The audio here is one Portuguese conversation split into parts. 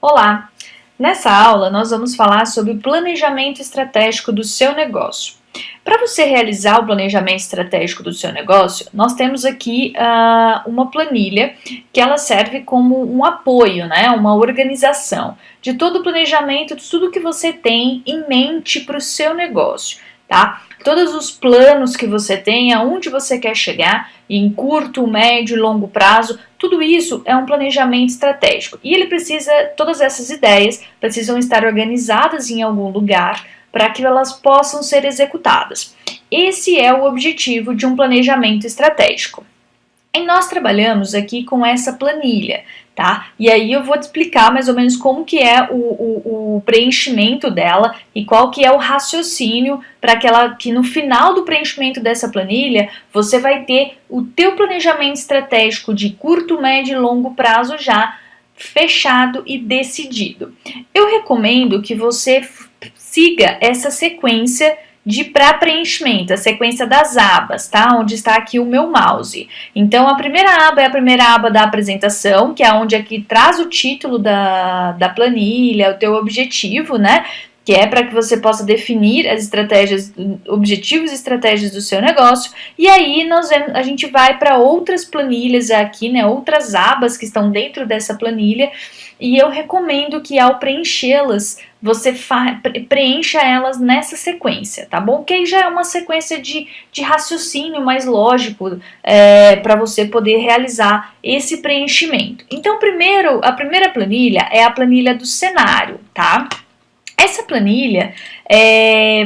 Olá! Nessa aula nós vamos falar sobre o planejamento estratégico do seu negócio. Para você realizar o planejamento estratégico do seu negócio, nós temos aqui uma planilha que ela serve como um apoio, né? Uma organização de todo o planejamento, de tudo que você tem em mente para o seu negócio, tá? Todos os planos que você tem, aonde você quer chegar, em curto, médio e longo prazo, tudo isso é um planejamento estratégico. E ele precisa, todas essas ideias precisam estar organizadas em algum lugar para que elas possam ser executadas. Esse é o objetivo de um planejamento estratégico. E nós trabalhamos aqui com essa planilha, tá? E aí eu vou te explicar mais ou menos como que é o preenchimento dela e qual que é o raciocínio para que no final do preenchimento dessa planilha você vai ter o teu planejamento estratégico de curto, médio e longo prazo já fechado e decidido. Eu recomendo que você siga essa sequência de pré-preenchimento, a sequência das abas, tá? Onde está aqui o meu mouse. Então, a primeira aba é a primeira aba da apresentação, que é onde aqui traz o título da planilha, o teu objetivo, né? Que é para que você possa definir as estratégias, objetivos e estratégias do seu negócio. E aí a gente vai para outras planilhas aqui, né? Outras abas que estão dentro dessa planilha. E eu recomendo que ao preenchê-las, você preencha elas nessa sequência, tá bom? Que aí já é uma sequência de raciocínio mais lógico para você poder realizar esse preenchimento. Então, a primeira planilha é a planilha do cenário, tá? Essa planilha,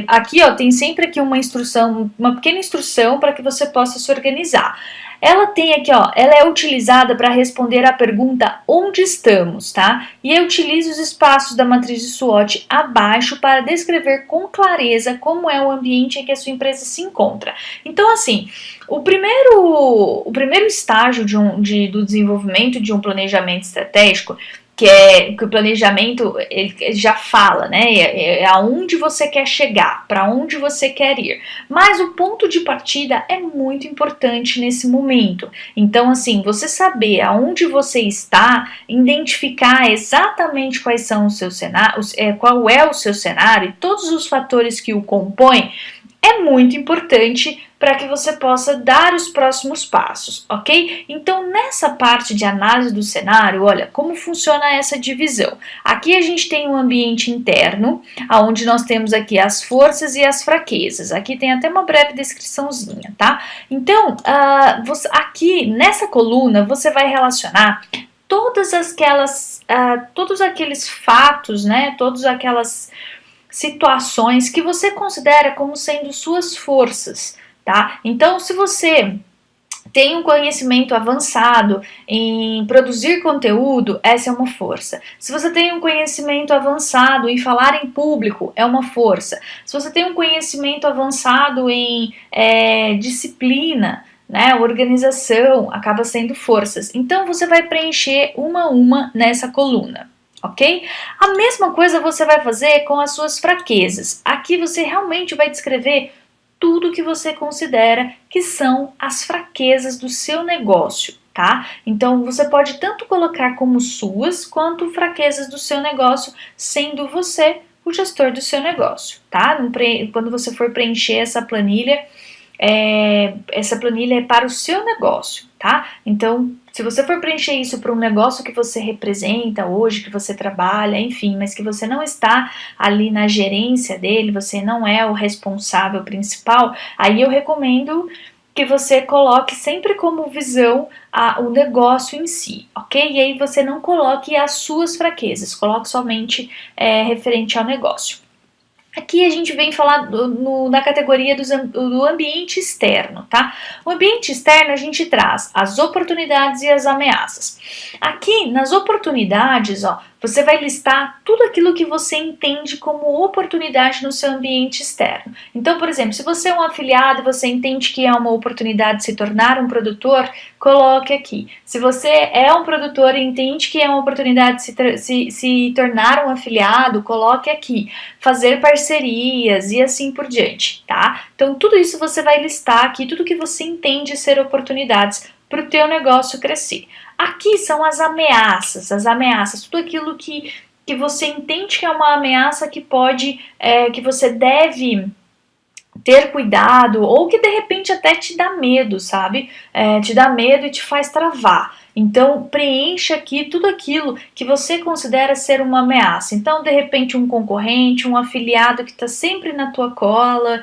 aqui ó, tem sempre aqui uma instrução, uma pequena instrução para que você possa se organizar. Ela tem aqui, ó, ela é utilizada para responder à pergunta onde estamos, tá? E eu utilizo os espaços da matriz de SWOT abaixo para descrever com clareza como é o ambiente em que a sua empresa se encontra. Então, assim, o primeiro estágio do desenvolvimento de um planejamento estratégico, que o planejamento ele já fala, né? É aonde você quer chegar, para onde você quer ir. Mas o ponto de partida é muito importante nesse momento. Então, assim, você saber aonde você está, identificar exatamente quais são os seus cenários, qual é o seu cenário e todos os fatores que o compõem, é muito importante para que você possa dar os próximos passos, ok? Então, nessa parte de análise do cenário, olha como funciona essa divisão. Aqui a gente tem um ambiente interno, onde nós temos aqui as forças e as fraquezas. Aqui tem até uma breve descriçãozinha, tá? Então, aqui nessa coluna você vai relacionar todos aqueles fatos, né? Todas aquelas situações que você considera como sendo suas forças, tá? Então, se você tem um conhecimento avançado em produzir conteúdo, essa é uma força. Se você tem um conhecimento avançado em falar em público, é uma força. Se você tem um conhecimento avançado em disciplina, né, organização, acaba sendo forças. Então, você vai preencher uma a uma nessa coluna. Ok? A mesma coisa você vai fazer com as suas fraquezas. Aqui você realmente vai descrever tudo que você considera que são as fraquezas do seu negócio, tá? Então você pode tanto colocar como suas quanto fraquezas do seu negócio, sendo você o gestor do seu negócio, tá? Quando você for preencher essa planilha é para o seu negócio, tá? Então, se você for preencher isso para um negócio que você representa hoje, que você trabalha, enfim, mas que você não está ali na gerência dele, você não é o responsável principal, aí eu recomendo que você coloque sempre como visão o negócio em si, ok? E aí você não coloque as suas fraquezas, coloque somente referente ao negócio. Aqui a gente vem falar na categoria do ambiente externo, tá? O ambiente externo a gente traz as oportunidades e as ameaças. Aqui, nas oportunidades, ó, você vai listar tudo aquilo que você entende como oportunidade no seu ambiente externo. Então, por exemplo, se você é um afiliado e você entende que é uma oportunidade de se tornar um produtor, coloque aqui. Se você é um produtor e entende que é uma oportunidade de se tornar um afiliado, coloque aqui. Fazer parcerias e assim por diante, tá? Então, tudo isso você vai listar aqui, tudo que você entende ser oportunidades para o teu negócio crescer. Aqui são as ameaças, tudo aquilo que que você entende que é uma ameaça que pode, que você deve ter cuidado, ou que de repente até te dá medo, sabe? Te dá medo e te faz travar. Então, preencha aqui tudo aquilo que você considera ser uma ameaça. Então, de repente, um concorrente, um afiliado que está sempre na tua cola,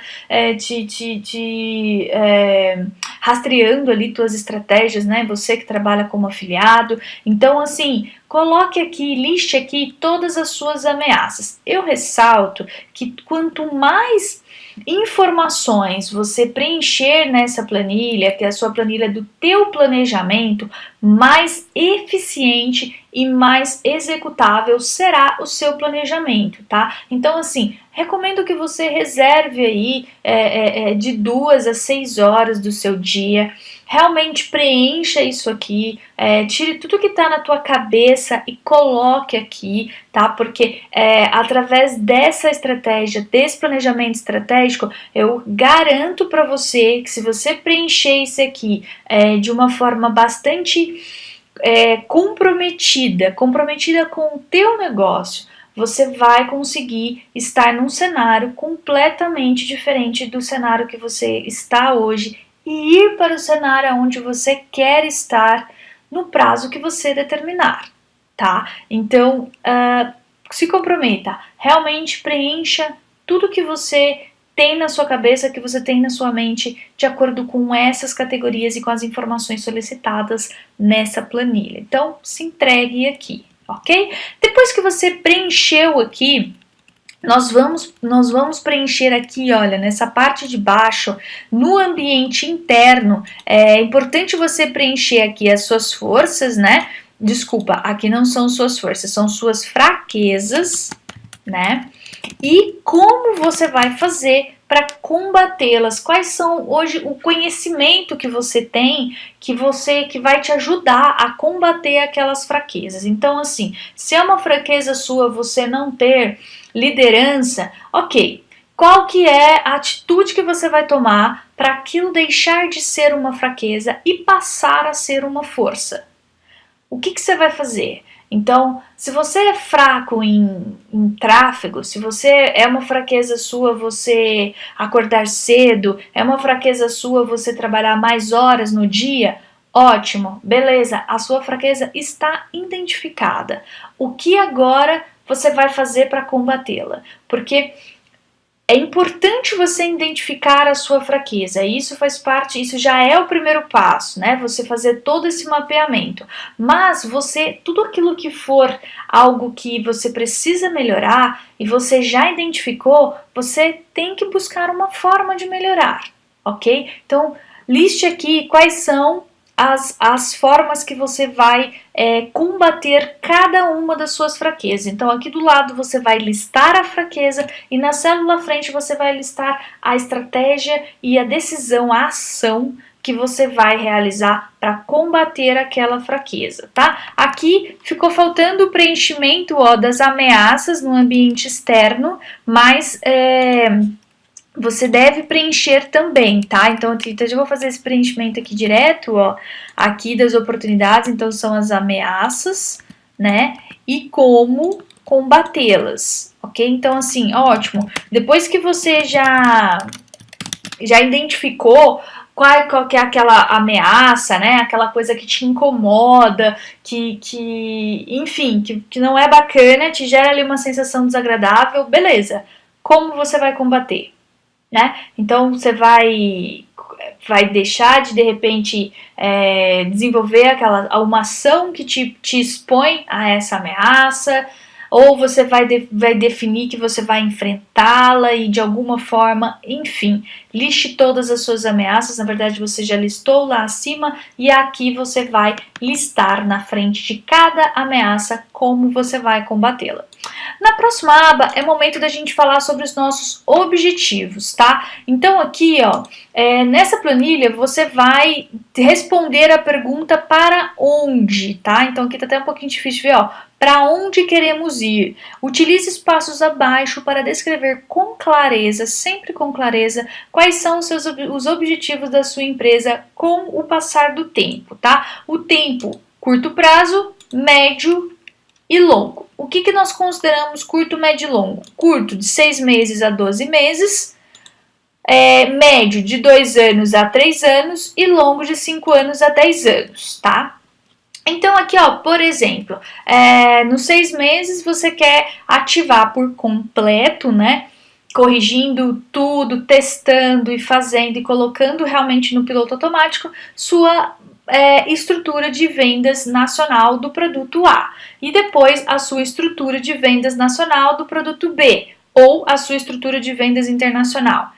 rastreando ali tuas estratégias, né? Você que trabalha como afiliado. Então, assim, coloque aqui, liste aqui todas as suas ameaças. Eu ressalto que quanto mais informações você preencher nessa planilha, que é a sua planilha do teu planejamento, mais eficiente e mais executável será o seu planejamento, tá? Então, assim, recomendo que você reserve aí de 2 a 6 horas do seu dia, realmente preencha isso aqui, tire tudo que está na tua cabeça e coloque aqui, tá? Porque através dessa estratégia, desse planejamento estratégico, eu garanto para você que se você preencher isso aqui de uma forma bastante comprometida com o teu negócio, você vai conseguir estar num cenário completamente diferente do cenário que você está hoje e ir para o cenário onde você quer estar no prazo que você determinar, tá? Então, se comprometa, realmente preencha tudo que você tem na sua cabeça, que você tem na sua mente, de acordo com essas categorias e com as informações solicitadas nessa planilha. Então, se entregue aqui, ok? Depois que você preencheu aqui, nós vamos preencher aqui, olha, nessa parte de baixo, no ambiente interno, é importante você preencher aqui as suas forças, né? Desculpa, aqui não são suas forças, são suas fraquezas, né? E como você vai fazer para combatê-las? Quais são hoje o conhecimento que você tem que vai te ajudar a combater aquelas fraquezas? Então, assim, se é uma fraqueza sua você não ter liderança, ok. Qual que é a atitude que você vai tomar para aquilo deixar de ser uma fraqueza e passar a ser uma força? O que você vai fazer? Então, se você é fraco em tráfego, se você é uma fraqueza sua você acordar cedo, é uma fraqueza sua você trabalhar mais horas no dia, ótimo, beleza, a sua fraqueza está identificada. O que agora você vai fazer para combatê-la? Porque é importante você identificar a sua fraqueza, isso faz parte, isso já é o primeiro passo, né? Você fazer todo esse mapeamento. Mas tudo aquilo que for algo que você precisa melhorar e você já identificou, você tem que buscar uma forma de melhorar, ok? Então, liste aqui quais são as formas que você vai combater cada uma das suas fraquezas. Então, aqui do lado você vai listar a fraqueza e na célula à frente você vai listar a estratégia e a decisão, a ação que você vai realizar para combater aquela fraqueza, tá? Aqui ficou faltando o preenchimento das ameaças no ambiente externo, mas você deve preencher também, tá? Então, eu vou fazer esse preenchimento aqui direto, ó, aqui das oportunidades, então são as ameaças, né? E como combatê-las, ok? Então, assim, ótimo. Depois que você já identificou qual que é aquela ameaça, né? Aquela coisa que te incomoda, enfim, que não é bacana, te gera ali uma sensação desagradável, beleza. Como você vai combater? Né? Então você vai deixar de repente desenvolver uma ação que te expõe a essa ameaça, ou você vai definir que você vai enfrentá-la e de alguma forma, enfim, liste todas as suas ameaças. Na verdade você já listou lá acima e aqui você vai listar na frente de cada ameaça como você vai combatê-la. Na próxima aba é momento da gente falar sobre os nossos objetivos, tá? Então aqui, ó, nessa planilha você vai responder a pergunta para onde, tá? Então aqui tá até um pouquinho difícil de ver, ó. Para onde queremos ir? Utilize espaços abaixo para descrever com clareza, sempre com clareza, quais são os objetivos da sua empresa com o passar do tempo, tá? O tempo, curto prazo, médio e longo. O que nós consideramos curto, médio e longo? Curto, de 6 meses a 12 meses, médio, de 2 anos a 3 anos e longo, de 5 anos a 10 anos, tá? Então aqui, ó, por exemplo, nos 6 meses você quer ativar por completo, né? Corrigindo tudo, testando e fazendo e colocando realmente no piloto automático sua estrutura de vendas nacional do produto A e depois a sua estrutura de vendas nacional do produto B ou a sua estrutura de vendas internacional.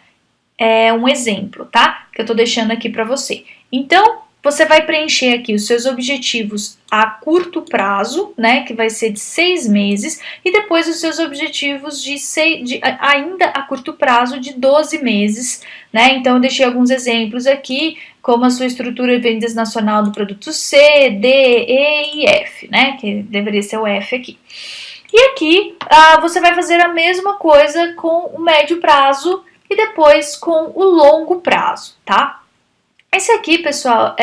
É um exemplo, tá? Que eu tô deixando aqui para você. Então, você vai preencher aqui os seus objetivos a curto prazo, né, que vai ser de 6 meses, e depois os seus objetivos ainda a curto prazo de 12 meses, né? Então eu deixei alguns exemplos aqui, como a sua estrutura de vendas nacional do produto C, D, E e F, né? Que deveria ser o F aqui. E aqui você vai fazer a mesma coisa com o médio prazo e depois com o longo prazo, tá? Esse aqui, pessoal,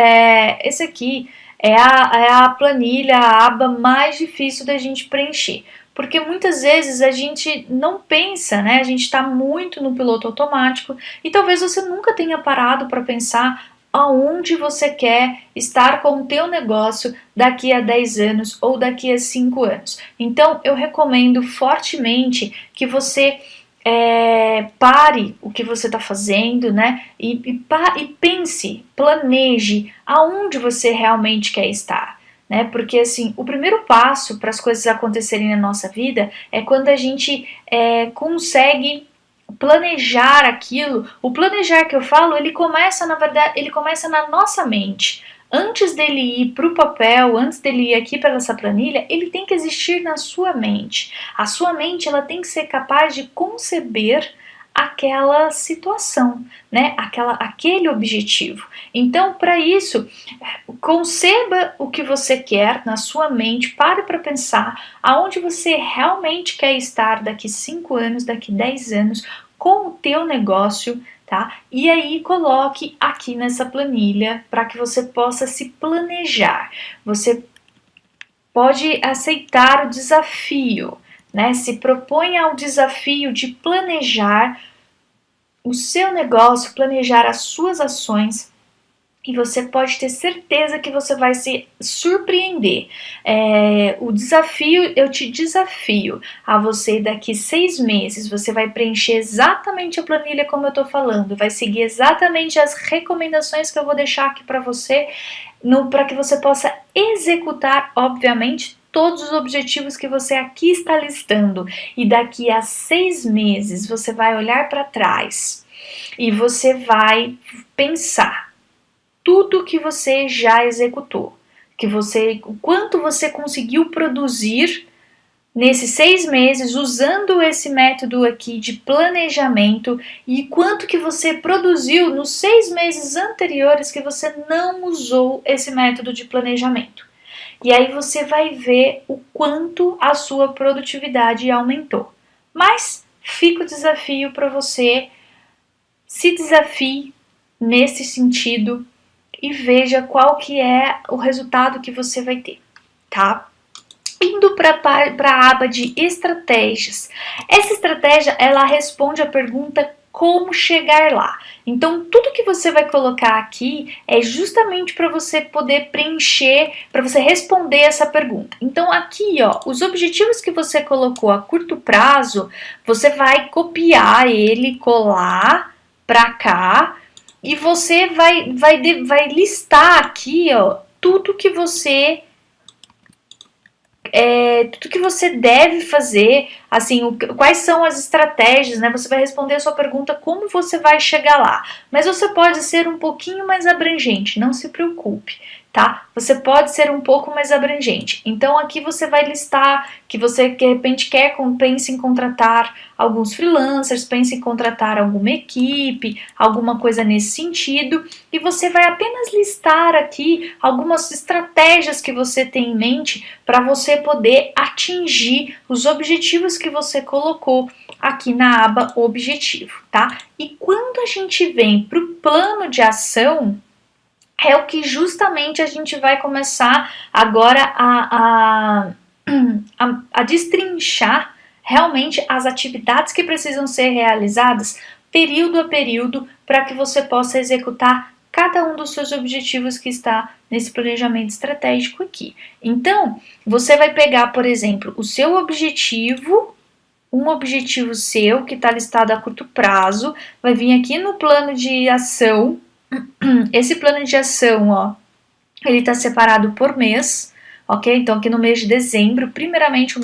esse aqui é a planilha, a aba mais difícil da gente preencher. Porque muitas vezes a gente não pensa, né? A gente está muito no piloto automático e talvez você nunca tenha parado para pensar aonde você quer estar com o teu negócio daqui a 10 anos ou daqui a 5 anos. Então, eu recomendo fortemente que você pare o que você está fazendo, né? E pense, planeje aonde você realmente quer estar, né? Porque assim, o primeiro passo para as coisas acontecerem na nossa vida é quando a gente consegue planejar aquilo. O planejar que eu falo, ele começa, na verdade, ele começa na nossa mente. Antes dele ir para o papel, antes dele ir aqui para essa planilha, ele tem que existir na sua mente. A sua mente, ela tem que ser capaz de conceber aquela situação, né? Aquele objetivo. Então, para isso, conceba o que você quer na sua mente, pare para pensar aonde você realmente quer estar daqui 5 anos, daqui 10 anos, com o teu negócio, tá? E aí coloque aqui nessa planilha para que você possa se planejar. Você pode aceitar o desafio, né? Se proponha ao desafio de planejar o seu negócio, planejar as suas ações. E você pode ter certeza que você vai se surpreender. O desafio, eu te desafio a você daqui 6 meses, você vai preencher exatamente a planilha como eu estou falando, vai seguir exatamente as recomendações que eu vou deixar aqui para você, para que você possa executar, obviamente, todos os objetivos que você aqui está listando. E daqui a 6 meses você vai olhar para trás e você vai pensar tudo que você já executou, o quanto você conseguiu produzir nesses 6 meses usando esse método aqui de planejamento e quanto que você produziu nos 6 meses anteriores que você não usou esse método de planejamento. E aí você vai ver o quanto a sua produtividade aumentou. Mas fica o desafio para você, se desafie nesse sentido e veja qual que é o resultado que você vai ter, tá? Indo para a aba de estratégias. Essa estratégia, ela responde a pergunta como chegar lá. Então, tudo que você vai colocar aqui é justamente para você poder preencher, para você responder essa pergunta. Então, aqui, ó, os objetivos que você colocou a curto prazo, você vai copiar ele, colar para cá, e você vai listar aqui, ó, tudo que você deve fazer, assim, quais são as estratégias, né? Você vai responder a sua pergunta como você vai chegar lá. Mas você pode ser um pouquinho mais abrangente, não se preocupe, tá? Você pode ser um pouco mais abrangente. Então aqui você vai listar que você de repente pense em contratar alguns freelancers, pense em contratar alguma equipe, alguma coisa nesse sentido, e você vai apenas listar aqui algumas estratégias que você tem em mente para você poder atingir os objetivos que você colocou aqui na aba objetivo, tá? E quando a gente vem para o plano de ação, é o que justamente a gente vai começar agora a destrinchar realmente as atividades que precisam ser realizadas período a período para que você possa executar cada um dos seus objetivos que está nesse planejamento estratégico aqui. Então, você vai pegar, por exemplo, o seu objetivo, um objetivo seu que está listado a curto prazo, vai vir aqui no plano de ação. Esse plano de ação, ó, ele está separado por mês, ok? Então aqui no mês de dezembro, primeiramente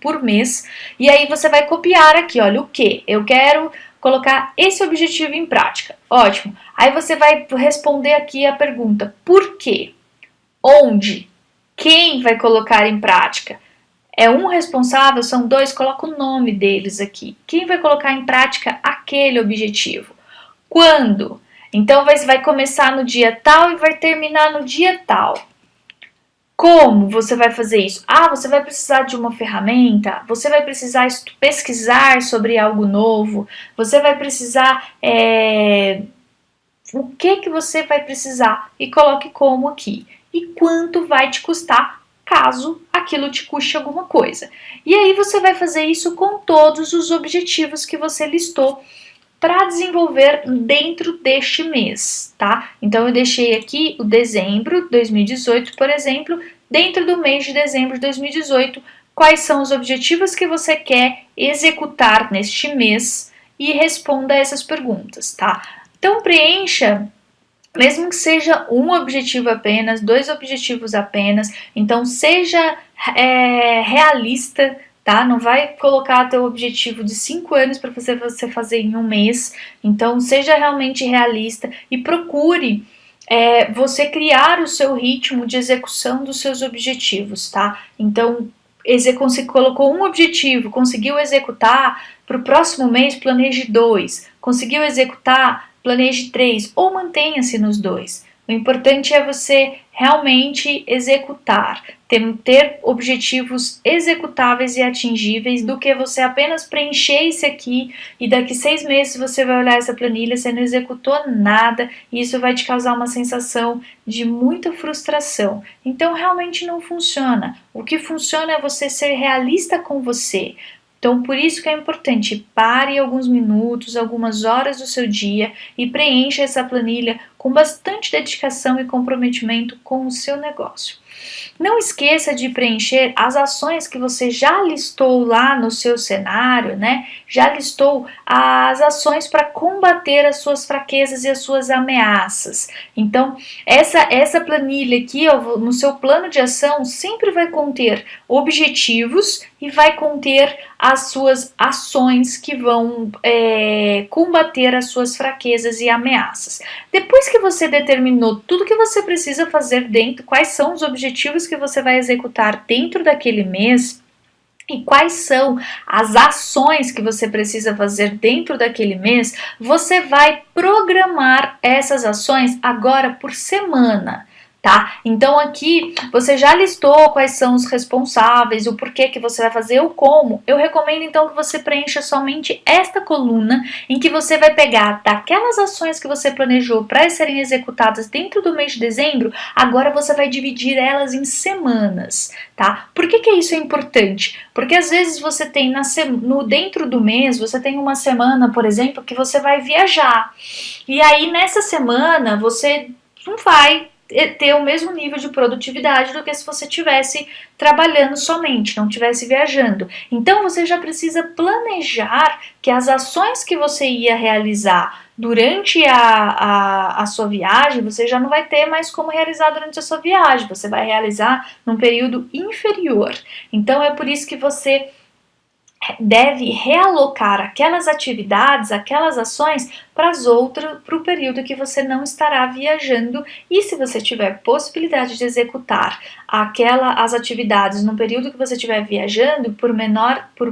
por mês, e aí você vai copiar aqui, olha, o que? Eu quero colocar esse objetivo em prática. Ótimo. Aí você vai responder aqui a pergunta: por quê? Onde? Quem vai colocar em prática? É um responsável? São dois? Coloca o nome deles aqui. Quem vai colocar em prática aquele objetivo? Quando? Então vai começar no dia tal e vai terminar no dia tal. Como você vai fazer isso? Você vai precisar de uma ferramenta, você vai precisar pesquisar sobre algo novo, você vai precisar... o que você vai precisar? E coloque como aqui. E quanto vai te custar, caso aquilo te custe alguma coisa. E aí você vai fazer isso com todos os objetivos que você listou para desenvolver dentro deste mês, tá? Então eu deixei aqui o dezembro de 2018, por exemplo, dentro do mês de dezembro de 2018, quais são os objetivos que você quer executar neste mês e responda essas perguntas, tá? Então preencha, mesmo que seja um objetivo apenas, 2 objetivos apenas, então seja realista, tá? Não vai colocar teu objetivo de 5 anos para você fazer em um mês. Então, seja realmente realista e procure você criar o seu ritmo de execução dos seus objetivos, tá? Então, você colocou um objetivo, conseguiu executar, para o próximo mês planeje 2, conseguiu executar, planeje 3, ou mantenha-se nos 2. O importante é você realmente executar, ter objetivos executáveis e atingíveis, do que você apenas preencher isso aqui e daqui 6 meses você vai olhar essa planilha, você não executou nada e isso vai te causar uma sensação de muita frustração. Então realmente não funciona. O que funciona é você ser realista com você. Então, por isso que é importante, pare alguns minutos, algumas horas do seu dia e preencha essa planilha com bastante dedicação e comprometimento com o seu negócio. Não esqueça de preencher as ações que você já listou lá no seu cenário, né? Já listou as ações para combater as suas fraquezas e as suas ameaças. Então, essa planilha aqui, ó, no seu plano de ação, sempre vai conter objetivos e vai conter as suas ações que vão combater as suas fraquezas e ameaças. Depois que você determinou tudo que você precisa fazer dentro, quais são os objetivos que você vai executar dentro daquele mês e quais são as ações que você precisa fazer dentro daquele mês, você vai programar essas ações agora por semana. Tá? Então aqui você já listou quais são os responsáveis, o porquê que você vai fazer, o como. Eu recomendo então que você preencha somente esta coluna, em que você vai pegar daquelas ações que você planejou para serem executadas dentro do mês de dezembro, agora você vai dividir elas em semanas, tá? Por que isso é importante? Porque às vezes você tem dentro do mês, você tem uma semana, por exemplo, que você vai viajar. E aí nessa semana você não vai ter o mesmo nível de produtividade do que se você estivesse trabalhando somente, não estivesse viajando. Então você já precisa planejar que as ações que você ia realizar durante a sua viagem, você já não vai ter mais como realizar durante a sua viagem, você vai realizar num período inferior. Então é por isso que você deve realocar aquelas atividades, aquelas ações para o período que você não estará viajando, e se você tiver possibilidade de executar as atividades no período que você estiver viajando,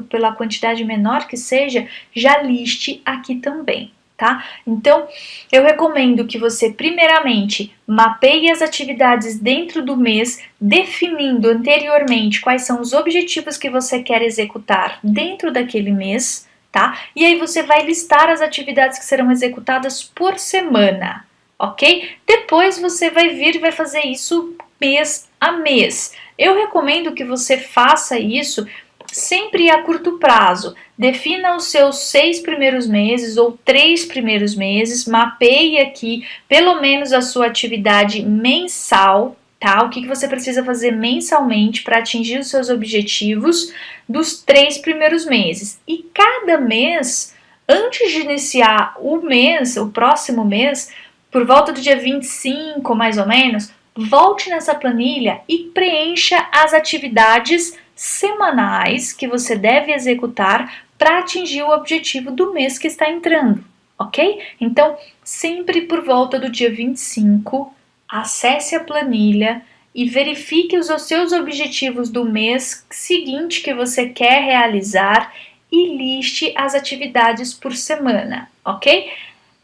pela quantidade menor que seja, já liste aqui também. Tá? Então, eu recomendo que você primeiramente mapeie as atividades dentro do mês, definindo anteriormente quais são os objetivos que você quer executar dentro daquele mês, tá? E aí você vai listar as atividades que serão executadas por semana, ok? Depois você vai vir e vai fazer isso mês a mês. Eu recomendo que você faça isso sempre a curto prazo. Defina os seus 6 primeiros meses ou 3 primeiros meses, mapeie aqui pelo menos a sua atividade mensal, tá? O que você precisa fazer mensalmente para atingir os seus objetivos dos 3 primeiros meses. E cada mês, antes de iniciar o mês, o próximo mês, por volta do dia 25, mais ou menos, volte nessa planilha e preencha as atividades semanais que você deve executar para atingir o objetivo do mês que está entrando, ok? Então, sempre por volta do dia 25, acesse a planilha e verifique os seus objetivos do mês seguinte que você quer realizar e liste as atividades por semana, ok?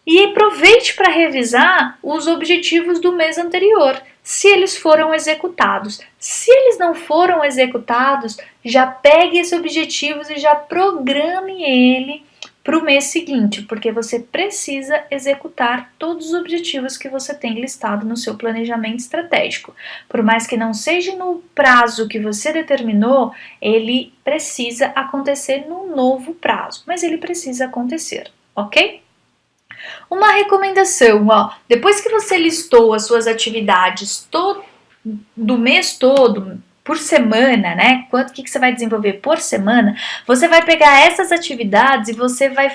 E aproveite para revisar os objetivos do mês anterior, se eles foram executados. Se eles não foram executados, já pegue esses objetivos e já programe ele para o mês seguinte, porque você precisa executar todos os objetivos que você tem listado no seu planejamento estratégico. Por mais que não seja no prazo que você determinou, ele precisa acontecer num novo prazo, mas ele precisa acontecer, ok? Uma recomendação, ó, depois que você listou as suas atividades do mês todo, por semana, né? Quanto que você vai desenvolver por semana? Você vai pegar essas atividades e você vai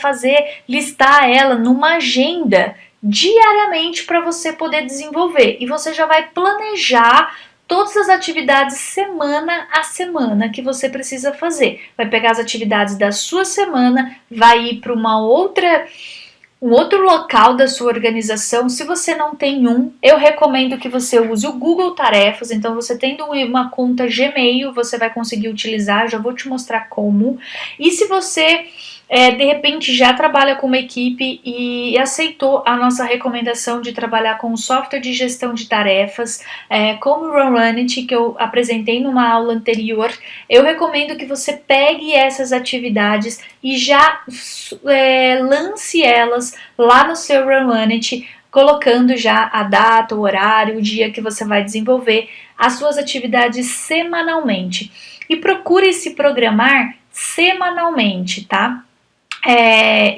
listar ela numa agenda diariamente para você poder desenvolver. E você já vai planejar todas as atividades semana a semana que você precisa fazer. Vai pegar as atividades da sua semana, vai ir para um outro local da sua organização. Se você não tem eu recomendo que você use o Google Tarefas. Então, você tendo uma conta Gmail, você vai conseguir utilizar, já vou te mostrar como. E se você, de repente, já trabalha com uma equipe e aceitou a nossa recomendação de trabalhar com um software de gestão de tarefas, como o Runit, que eu apresentei numa aula anterior, eu recomendo que você pegue essas atividades e já lance elas lá no seu Runit, colocando já a data, o horário, o dia que você vai desenvolver as suas atividades semanalmente. E procure se programar semanalmente, tá?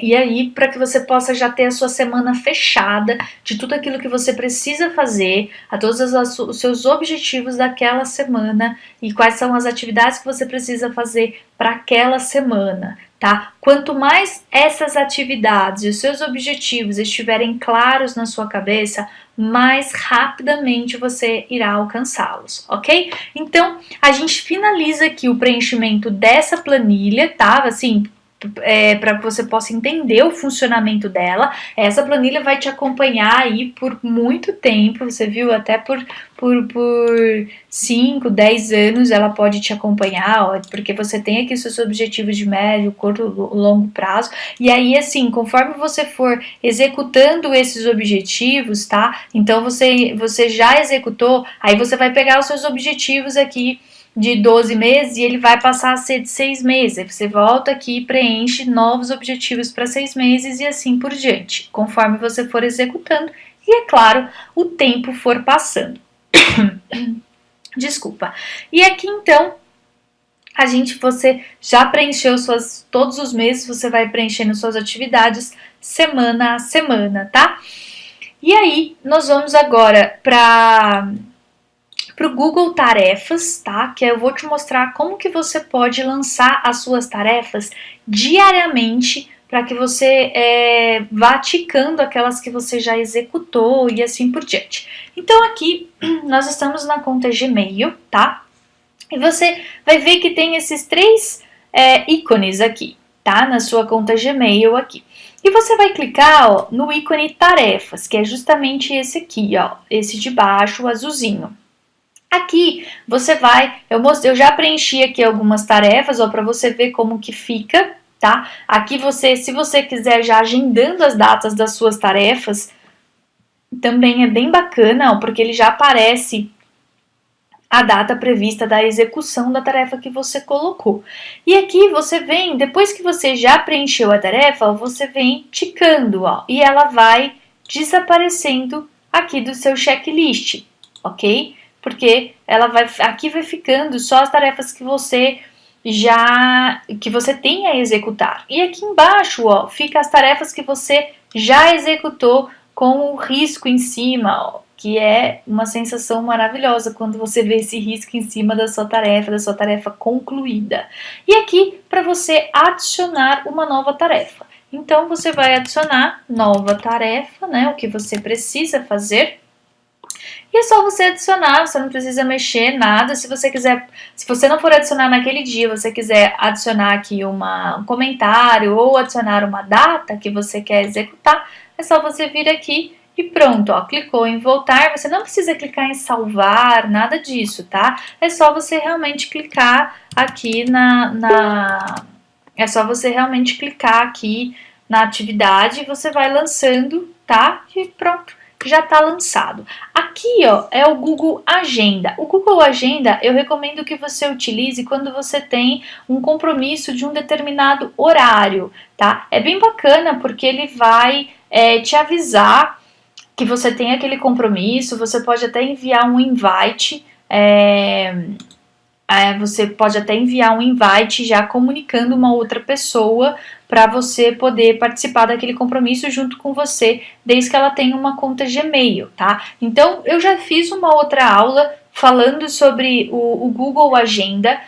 E aí, para que você possa já ter a sua semana fechada de tudo aquilo que você precisa fazer, a todos os seus objetivos daquela semana e quais são as atividades que você precisa fazer para aquela semana, tá? Quanto mais essas atividades e os seus objetivos estiverem claros na sua cabeça, mais rapidamente você irá alcançá-los, ok? Então, a gente finaliza aqui o preenchimento dessa planilha, tá? Assim, para que você possa entender o funcionamento dela. Essa planilha vai te acompanhar aí por muito tempo, você viu, até por 5, 10 anos ela pode te acompanhar, ó, porque você tem aqui seus objetivos de médio, curto, longo prazo, e aí assim, conforme você for executando esses objetivos, tá? Então você já executou, aí você vai pegar os seus objetivos aqui de 12 meses e ele vai passar a ser de 6 meses. Aí você volta aqui e preenche novos objetivos para 6 meses e assim por diante, conforme você for executando e, é claro, o tempo for passando. Desculpa. E aqui então, você já preencheu todos os meses, você vai preenchendo suas atividades semana a semana, tá? E aí, nós vamos agora para o Google Tarefas, tá? Que eu vou te mostrar como que você pode lançar as suas tarefas diariamente para que você vá ticando aquelas que você já executou e assim por diante. Então aqui nós estamos na conta Gmail, tá? E você vai ver que tem esses 3 ícones aqui, tá? Na sua conta Gmail aqui. E você vai clicar, ó, no ícone Tarefas, que é justamente esse aqui, ó, esse de baixo, o azulzinho. Aqui você vai, eu já preenchi aqui algumas tarefas, ó, para você ver como que fica, tá? Aqui se você quiser já agendando as datas das suas tarefas, também é bem bacana, ó, porque ele já aparece a data prevista da execução da tarefa que você colocou. E aqui você vem, depois que você já preencheu a tarefa, você vem ticando, ó, e ela vai desaparecendo aqui do seu checklist, ok? porque aqui vai ficando só as tarefas que você tem a executar. E aqui embaixo, ó, fica as tarefas que você já executou com o risco em cima, ó, que é uma sensação maravilhosa quando você vê esse risco em cima da sua tarefa concluída. E aqui para você adicionar uma nova tarefa. Então você vai adicionar nova tarefa, né, o que você precisa fazer. E é só você adicionar, você não precisa mexer nada. Se você quiser, se você não for adicionar naquele dia, você quiser adicionar aqui um comentário ou adicionar uma data que você quer executar, é só você vir aqui e pronto, ó, clicou em voltar. Você não precisa clicar em salvar, nada disso, tá? É só você realmente clicar aqui é só você realmente clicar aqui na atividade, você vai lançando, tá? E pronto, já tá lançado. Aqui, ó, é o Google Agenda. O Google Agenda eu recomendo que você utilize quando você tem um compromisso de um determinado horário, tá? É bem bacana porque ele vai te avisar que você tem aquele compromisso, você pode até enviar um invite, você pode até enviar um invite já comunicando uma outra pessoa para você poder participar daquele compromisso junto com você, desde que ela tenha uma conta Gmail, tá? Então, eu já fiz uma outra aula falando sobre o Google Agenda,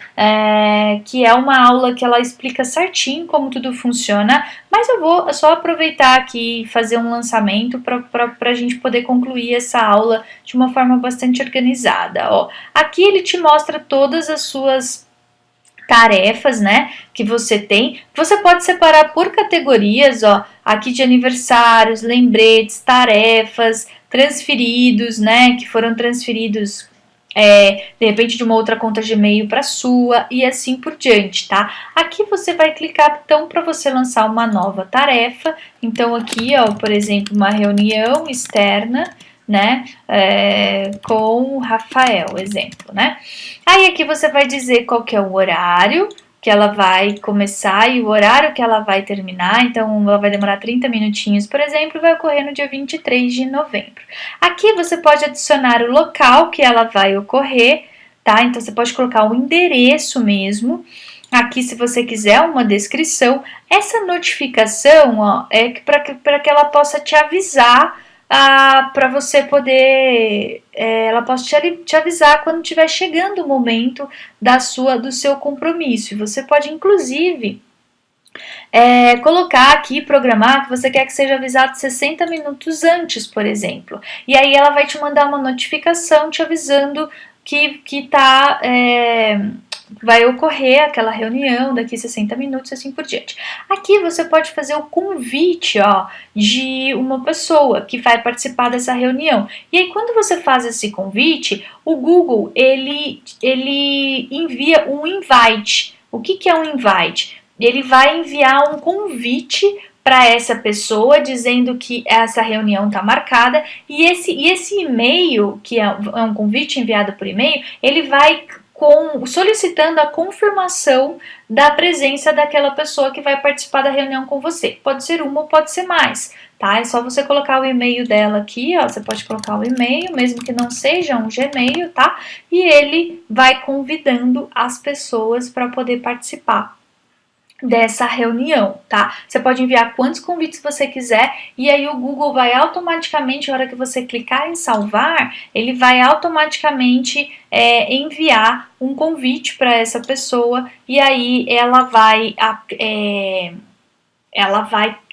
que é uma aula que ela explica certinho como tudo funciona, mas eu vou só aproveitar aqui e fazer um lançamento para a gente poder concluir essa aula de uma forma bastante organizada. Ó, aqui ele te mostra todas as suas tarefas, né, que você tem. Você pode separar por categorias, ó, aqui de aniversários, lembretes, tarefas, transferidos, né, que foram transferidos de repente de uma outra conta Gmail para sua e assim por diante, tá? Aqui você vai clicar então para você lançar uma nova tarefa. Então aqui, ó, por exemplo, uma reunião externa, né, com o Rafael, exemplo, né? Aí aqui você vai dizer qual que é o horário que ela vai começar e o horário que ela vai terminar. Então, ela vai demorar 30 minutinhos, por exemplo, e vai ocorrer no dia 23 de novembro. Aqui você pode adicionar o local que ela vai ocorrer, tá? Então, você pode colocar o endereço mesmo. Aqui, se você quiser uma descrição, essa notificação, ó, é para que ela possa te avisar, para você poder, ela possa te avisar quando estiver chegando o momento do seu compromisso. Você pode, inclusive, colocar aqui, programar que você quer que seja avisado 60 minutos antes, por exemplo. E aí ela vai te mandar uma notificação te avisando que vai ocorrer aquela reunião daqui 60 minutos, assim por diante. Aqui você pode fazer o convite, ó, de uma pessoa que vai participar dessa reunião. E aí, quando você faz esse convite, o Google, ele envia um invite. O que é um invite? Ele vai enviar um convite para essa pessoa dizendo que essa reunião está marcada, e esse e-mail, que é um convite enviado por e-mail, ele vai solicitando a confirmação da presença daquela pessoa que vai participar da reunião com você. Pode ser uma ou pode ser mais, tá? É só você colocar o e-mail dela aqui, ó. Você pode colocar o e-mail, mesmo que não seja um Gmail, tá? E ele vai convidando as pessoas para poder participar dessa reunião, tá? Você pode enviar quantos convites você quiser e aí o Google vai automaticamente, na hora que você clicar em salvar, ele vai automaticamente enviar um convite para essa pessoa e aí ela vai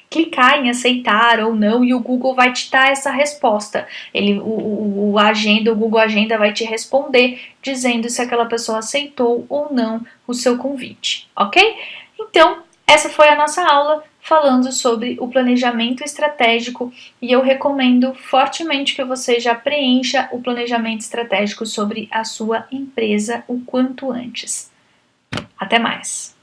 clicar em aceitar ou não e o Google vai te dar essa resposta. O Google Agenda vai te responder dizendo se aquela pessoa aceitou ou não o seu convite, ok? Então, essa foi a nossa aula falando sobre o planejamento estratégico e eu recomendo fortemente que você já preencha o planejamento estratégico sobre a sua empresa o quanto antes. Até mais!